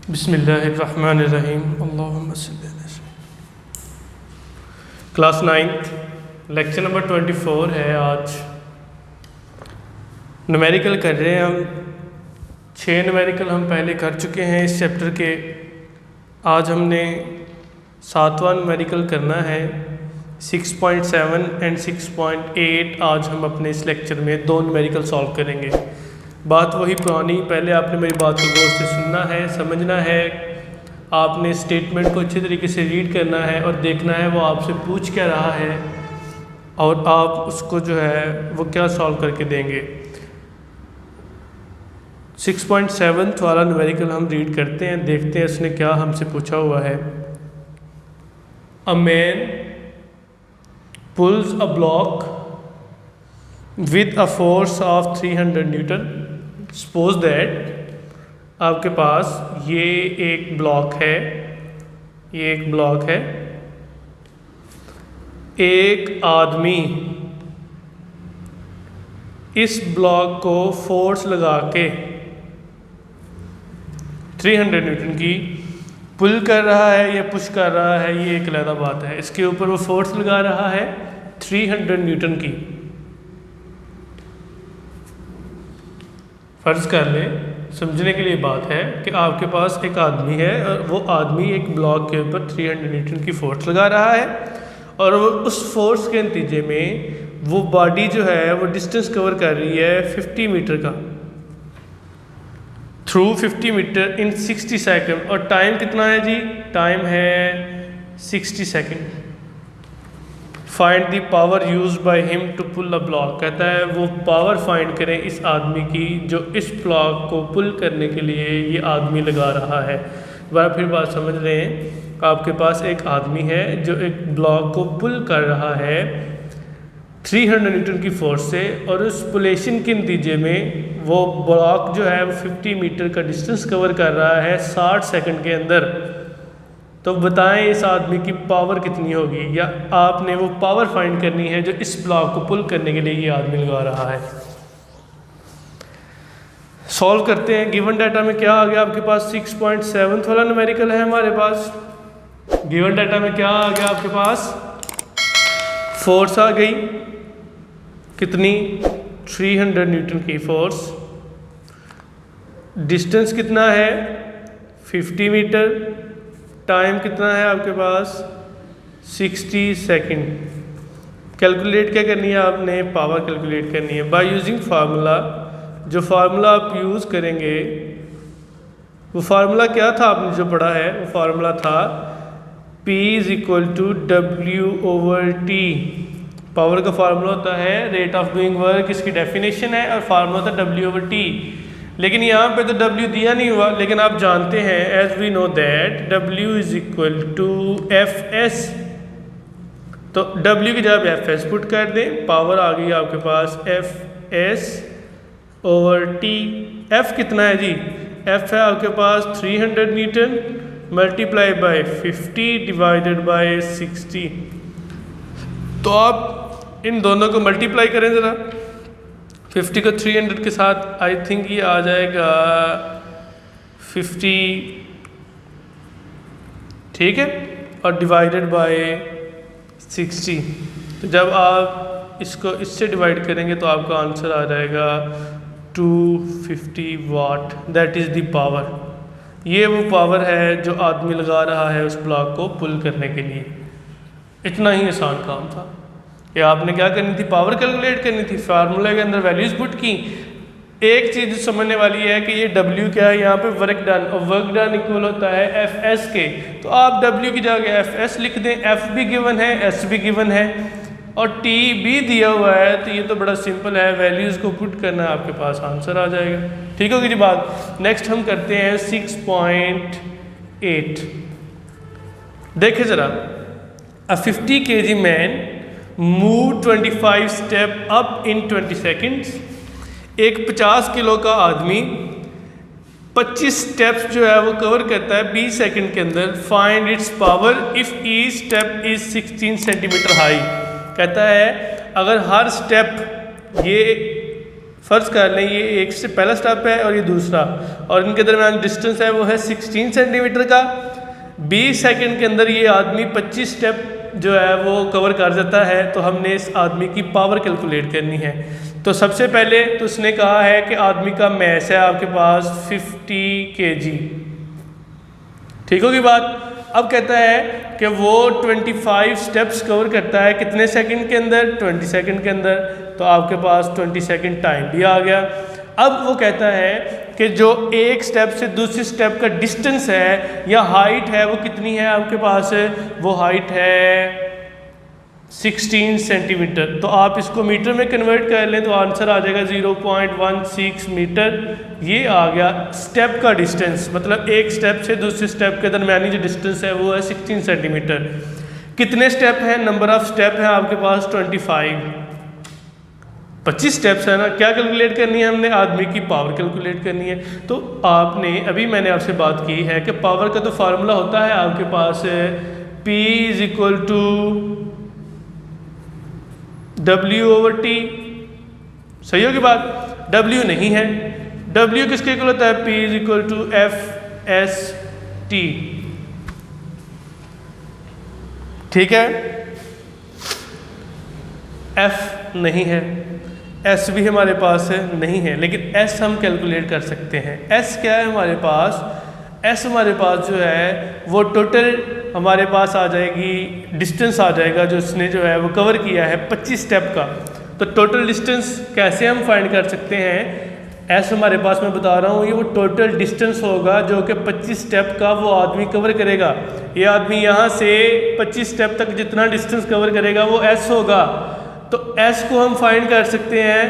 बिस्मिल्लाहिर्रहमानिर्रहीम अल्लाहुम्मा सल्ली अला सय्यिदिना। क्लास 9 लेक्चर नंबर 24 है। आज न्यूमेरिकल कर रहे हैं हम। 6 न्यूमेरिकल हम पहले कर चुके हैं इस चैप्टर के। आज हमने 7वां न्यूमेरिकल करना है। 6.7 एंड 6.8 आज हम अपने इस लेक्चर में 2 न्यूमेरिकल सॉल्व करेंगे। बात वही पुरानी, पहले आपने मेरी बात को गौर से सुनना है, समझना है। आपने स्टेटमेंट को अच्छे तरीके से रीड करना है और देखना है वो आपसे पूछ क्या रहा है और आप उसको जो है वो क्या सॉल्व करके देंगे। 6.7 वाला न्यूमेरिकल हम रीड करते हैं, देखते हैं उसने क्या हमसे पूछा हुआ है। A man pools a block with a force of 300 Newton. Suppose that आपके पास ये एक ब्लॉक है, ये एक ब्लॉक है। एक आदमी इस ब्लॉक को फोर्स लगा के 300 न्यूटन की पुल कर रहा है या पुश कर रहा है, ये एक अलग बात है। इसके ऊपर वो फोर्स लगा रहा है 300 न्यूटन की। फ़र्ज़ कर लें, समझने के लिए बात है कि आपके पास एक आदमी है और वो आदमी एक ब्लॉक के ऊपर 300 न्यूटन की फोर्स लगा रहा है और वो उस फोर्स के नतीजे में वो बॉडी जो है वो डिस्टेंस कवर कर रही है 50 मीटर का, थ्रू 50 मीटर इन 60 सेकंड। और टाइम कितना है जी? टाइम है 60 second. Find the power used by him to pull a block. कहता है वो पावर फाइंड करें इस आदमी की जो इस ब्लॉक को पुल करने के लिए ये आदमी लगा रहा है। वह फिर बात समझ रहे हैं, आपके पास एक आदमी है जो एक ब्लॉक को पुल कर रहा है 300 न्यूटन की फोर्स से और उस पुलेशन के नतीजे में वो ब्लॉक जो है वो 50 मीटर का डिस्टेंस कवर कर रहा है 60 सेकंड के अंदर। तो बताएं इस आदमी की पावर कितनी होगी, या आपने वो पावर फाइंड करनी है जो इस ब्लॉक को पुल करने के लिए ये आदमी लगा रहा है। सॉल्व करते हैं। गिवन डाटा में क्या आ गया आपके पास? 6.7 वाला न्यूमेरिकल है हमारे पास। गिवन डाटा में क्या आ गया आपके पास? फोर्स आ गई कितनी? 300 न्यूटन की फोर्स। डिस्टेंस कितना है? 50 मीटर। टाइम कितना है आपके पास? 60 सेकंड। कैलकुलेट क्या करनी है आपने? पावर कैलकुलेट करनी है बाय यूजिंग फार्मूला। जो फार्मूला आप यूज़ करेंगे वो फार्मूला क्या था आपने जो पढ़ा है? वो फार्मूला था P = W/T। पावर का फार्मूला होता है रेट ऑफ डूइंग वर्क, इसकी डेफिनेशन है, और फार्मूला था W/T। लेकिन यहाँ पे तो W दिया नहीं हुआ, लेकिन आप जानते हैं as we know that W = Fs। तो W की जगह Fs पुट कर दें, पावर आ गई आपके पास Fs/T। F कितना है जी? F है आपके पास 300 Newton multiply by 50 divided by 60। तो आप इन दोनों को मल्टीप्लाई करें ज़रा। 50 को 300 के साथ, आई थिंक ये आ जाएगा 50, ठीक है, और डिवाइडेड बाय 60। तो जब आप इसको इससे डिवाइड करेंगे तो आपका आंसर आ जाएगा 250 watt. That is the power. ये वो पावर है जो आदमी लगा रहा है उस ब्लॉक को पुल करने के लिए। इतना ही आसान काम था कि आपने क्या करनी थी? पावर कैलकुलेट करनी थी। फार्मूले के अंदर वैल्यूज पुट की। एक चीज़ समझने वाली है कि ये W क्या है यहाँ पे? Work done. और वर्क डन इक्वल होता है Fs के। तो आप W की जगह Fs लिख दें। F भी गिवन है, S भी गिवन है और T भी दिया हुआ है। तो ये तो बड़ा सिंपल है, वैल्यूज़ को पुट करना, आपके पास आंसर आ जाएगा। ठीक होगी जी बात। नेक्स्ट हम करते हैं 6.8। देखें ज़रा। अ 50 kg man move 25 step up in 20 seconds. एक 50 किलो का आदमी 25 स्टेप्स जो है वो कवर करता है 20 सेकंड के अंदर। Find its power if each step is 16 centimetre high. कहता है अगर हर स्टेप ये फ़र्ज़ कर लें ये एक से पहला स्टेप है और ये दूसरा, और इनके दरमियान डिस्टेंस है वो है 16 सेंटीमीटर का। 20 सेकंड के अंदर ये आदमी 25 स्टेप जो है वो कवर कर जाता है। तो हमने इस आदमी की पावर कैलकुलेट करनी है। तो सबसे पहले तो उसने कहा है कि आदमी का मैस है आपके पास 50 kg, ठीक होगी बात। अब कहता है कि वो 25 स्टेप्स कवर करता है कितने सेकंड के अंदर, 20 सेकंड के अंदर। तो आपके पास 20 सेकंड टाइम भी आ गया। अब वो कहता है कि जो एक स्टेप से दूसरी स्टेप का डिस्टेंस है या हाइट है वो कितनी है आपके पास, वो हाइट है 16 सेंटीमीटर। तो आप इसको मीटर में कन्वर्ट कर लें तो आंसर आ जाएगा 0.16 मीटर। ये आ गया स्टेप का डिस्टेंस, मतलब एक स्टेप से दूसरे स्टेप के दरमियानी जो डिस्टेंस है वो है 16 सेंटीमीटर। कितने स्टेप हैं, नंबर ऑफ स्टेप है आपके पास 25 स्टेप्स है ना। क्या कैलकुलेट करनी है हमने, आदमी की पावर कैलकुलेट करनी है। तो आपने अभी मैंने आपसे बात की है कि पावर का तो फार्मूला होता है आपके पास P = W/T, सही होगी बात। W नहीं है, W किसके इक्वल होता है, P = F/S/T, ठीक है। F नहीं है, S भी हमारे पास नहीं है, लेकिन S हम कैलकुलेट कर सकते हैं। S क्या है हमारे पास, S हमारे पास जो है वो टोटल हमारे पास आ जाएगी, डिस्टेंस आ जाएगा जो इसने जो है वो कवर किया है 25 स्टेप का। तो टोटल डिस्टेंस कैसे हम फाइंड कर सकते हैं, S हमारे पास मैं बता रहा हूँ ये वो टोटल डिस्टेंस होगा जो कि 25 स्टेप का वो आदमी कवर करेगा। ये आदमी यहाँ से 25 स्टेप तक जितना डिस्टेंस कवर करेगा वो S होगा। तो S को हम फाइंड कर सकते हैं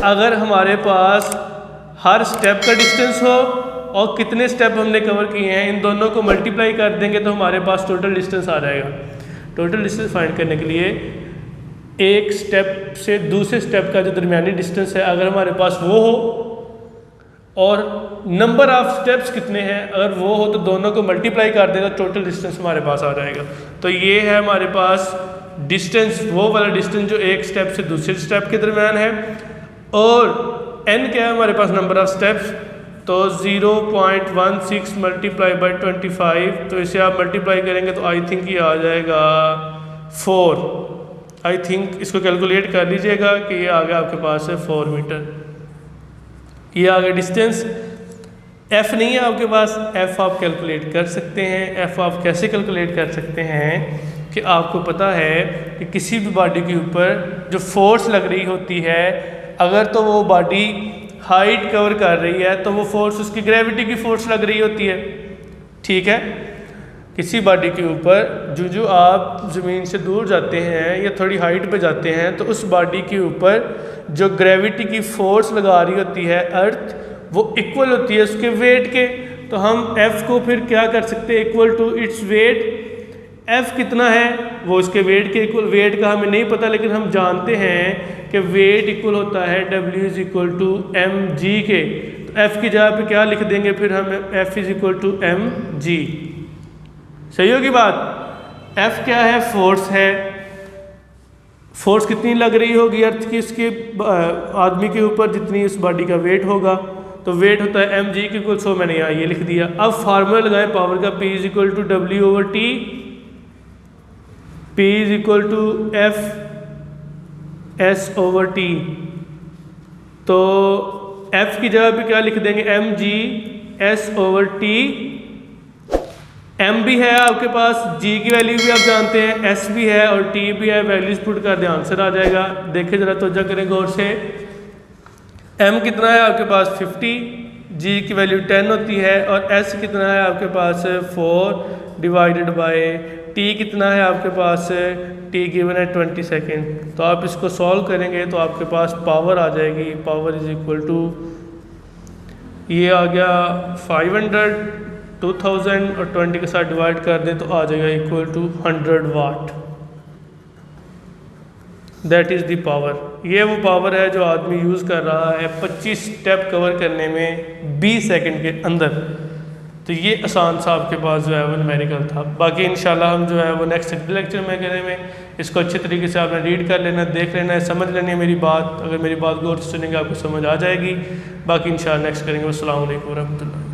अगर हमारे पास हर स्टेप का डिस्टेंस हो और कितने स्टेप हमने कवर किए हैं, इन दोनों को मल्टीप्लाई कर देंगे तो हमारे पास टोटल डिस्टेंस आ जाएगा। टोटल डिस्टेंस फाइंड करने के लिए एक स्टेप से दूसरे स्टेप का जो दरमियानी डिस्टेंस है अगर हमारे पास वो हो और नंबर ऑफ स्टेप्स कितने हैं अगर वो हो तो दोनों को मल्टीप्लाई कर देगा, टोटल डिस्टेंस हमारे पास आ जाएगा। तो ये है हमारे पास डिस्टेंस, वो वाला डिस्टेंस जो एक स्टेप से दूसरे स्टेप के दरमियान है। और n क्या है हमारे पास, नंबर ऑफ स्टेप्स। तो 0.16 मल्टीप्लाई बाई 25, तो इसे आप मल्टीप्लाई करेंगे तो आई थिंक ये आ जाएगा 4। आई थिंक इसको कैलकुलेट कर लीजिएगा कि ये आ गया आपके पास है 4 मीटर। ये आ गया डिस्टेंस। F नहीं है आपके पास, F आप कैलकुलेट कर सकते हैं। F आप कैसे कैलकुलेट कर सकते हैं कि आपको पता है कि किसी भी बॉडी के ऊपर जो फोर्स लग रही होती है, अगर तो वो बॉडी हाइट कवर कर रही है तो वो फोर्स उसकी ग्रेविटी की फोर्स लग रही होती है, ठीक है। किसी बॉडी के ऊपर जो आप ज़मीन से दूर जाते हैं या थोड़ी हाइट पे जाते हैं तो उस बॉडी के ऊपर जो ग्रेविटी की फोर्स लगा रही होती है अर्थ, वो इक्वल होती है उसके वेट के। तो हम F को फिर क्या कर सकते हैं, equal to its weight. F कितना है वो उसके वेट के इक्वल, वेट का हमें नहीं पता लेकिन हम जानते हैं कि वेट इक्वल होता है W = mg के। तो F की जगह पे क्या लिख देंगे फिर हम, F = mg, सही होगी बात। F क्या है, फोर्स है। फोर्स कितनी लग रही होगी अर्थ की इसके आदमी के ऊपर, जितनी उस बॉडी का वेट होगा। तो वेट होता है mg के इक्वल, सो मैंने यहाँ ये लिख दिया। अब फार्मूला लगाएं पावर का, P = W/T, P = F/S/T। तो F की जगह पे क्या लिख देंगे, mg S/T। m भी है आपके पास, g की वैल्यू भी आप जानते हैं, s भी है और t भी है। वैल्यूज पुट कर दें, आंसर आ जाएगा। देखिए ज़रा तवज्जो करें गौर से। m कितना है आपके पास 50, g की वैल्यू 10 होती है और s कितना है आपके पास 4 डिवाइडेड बाय t कितना है आपके पास, t गिवन है 20 सेकेंड। तो आप इसको सॉल्व करेंगे तो आपके पास पावर आ जाएगी, पावर = ये आ गया 500, 2000 और 20 के साथ डिवाइड कर दें तो आ जाएगा = 100 watt. That is the power. ये वो पावर है जो आदमी यूज़ कर रहा है 25 स्टेप कवर करने में 20 सेकंड के अंदर। तो ये आसान सा आपके पास जो है वो न्यूमेरिकल था। बाकी इंशाल्लाह हम जो है वो नेक्स्ट लेक्चर में करेंगे। इसको अच्छे तरीके से आपने रीड कर लेना, देख लेना है, समझ लेनी है मेरी बात। अगर मेरी बात गौर से सुनेंगे आपको समझ आ जाएगी। बाकी इंशाल्लाह नेक्स्ट करेंगे। अस्सलाम वालेकुम रहमतुल्लाह।